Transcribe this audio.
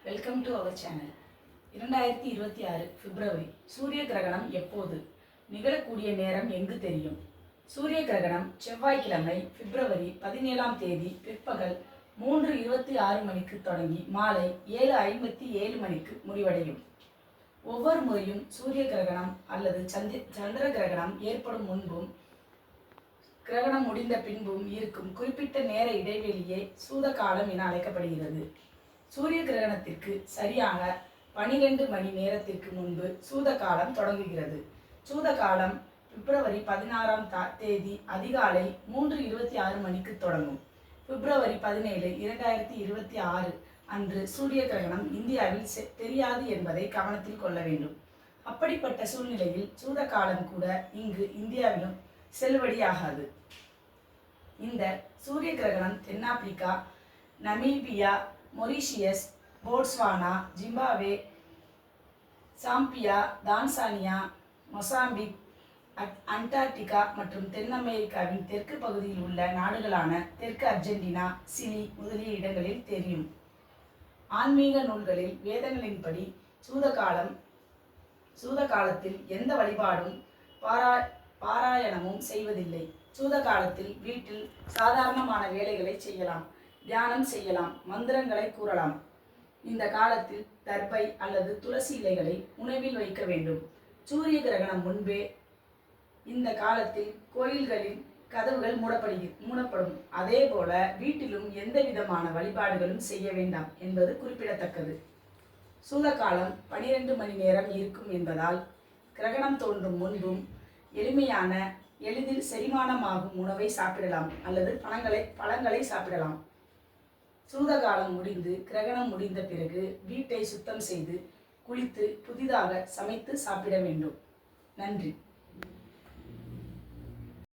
Welcome to our channel. 2026 பிப்ரவரி சூரிய கிரகணம் எப்போது? நிகழக்கூடிய நேரம் எங்கு தெரியும்? சூரிய கிரகணம் செவ்வாய்க்கிழமை பிப்ரவரி 17ஆம் தேதி பிற்பகல் 3:26 மணிக்கு தொடங்கி மாலை 7:57 மணிக்கு முடிவடையும். ஒவ்வொரு முறையும் சூரிய கிரகணம் அல்லது சந்திர கிரகணம் ஏற்படும் முன்பும் கிரகணம் முடிந்த பின்பும் இருக்கும் குறிப்பிட்ட நேர இடைவெளியே சூத காலம் என அழைக்கப்படுகிறது. சூரிய கிரகணத்திற்கு சரியாக 12 மணி நேரத்திற்கு முன்பு சூத காலம் தொடங்குகிறது. சூத காலம் பிப்ரவரி 16ஆம் தேதி அதிகாலை 3:26 மணிக்கு தொடங்கும். பிப்ரவரி 17, 2026 அன்று சூரிய கிரகணம் இந்தியாவில் தெரியாது என்பதை கவனத்தில் கொள்ள வேண்டும். அப்படிப்பட்ட சூழ்நிலையில் சூத காலம் கூட இங்கு இந்தியாவிலும் செல்லுபடியாகாது. இந்த சூரிய கிரகணம் தென்னாப்பிரிக்கா, Namibia, Mauritius, Botswana, Zimbabwe, Zambia, Tanzania, Mozambique, Antarctica மற்றும் தென் அமெரிக்காவின் தெற்கு பகுதியில் உள்ள நாடுகளான தெற்கு அர்ஜென்டினா, சிலி முதலிய இடங்களில் தெரியும். ஆன்மீக நூல்களில் வேதங்களின்படி சூத காலத்தில் எந்த வழிபாடும் பாராயணமும் செய்வதில்லை. சூத காலத்தில் வீட்டில் சாதாரணமான வேலைகளை செய்யலாம், தியானம் செய்யலாம், மந்திரங்களை கூறலாம். இந்த காலத்தில் தர்பை அல்லது துளசி இலைகளை உணவில் வைக்க வேண்டும். சூரிய கிரகணம் முன்பே இந்த காலத்தில் கோயில்களின் கதவுகள் மூடப்படும். அதே போல வீட்டிலும் எந்த விதமான வழிபாடுகளும் செய்ய வேண்டாம் என்பது குறிப்பிடத்தக்கது. சூத காலம் 12 மணி நேரம் இருக்கும் என்பதால் கிரகணம் தோன்றும் முன்பும் எளிமையான எளிதில் செரிமானமாகும் உணவை சாப்பிடலாம் அல்லது பழங்களை சாப்பிடலாம். சூத காலம் முடிந்து கிரகணம் முடிந்த பிறகு வீட்டை சுத்தம் செய்து குளித்து புதிதாக சமைத்து சாப்பிட வேண்டும். நன்றி.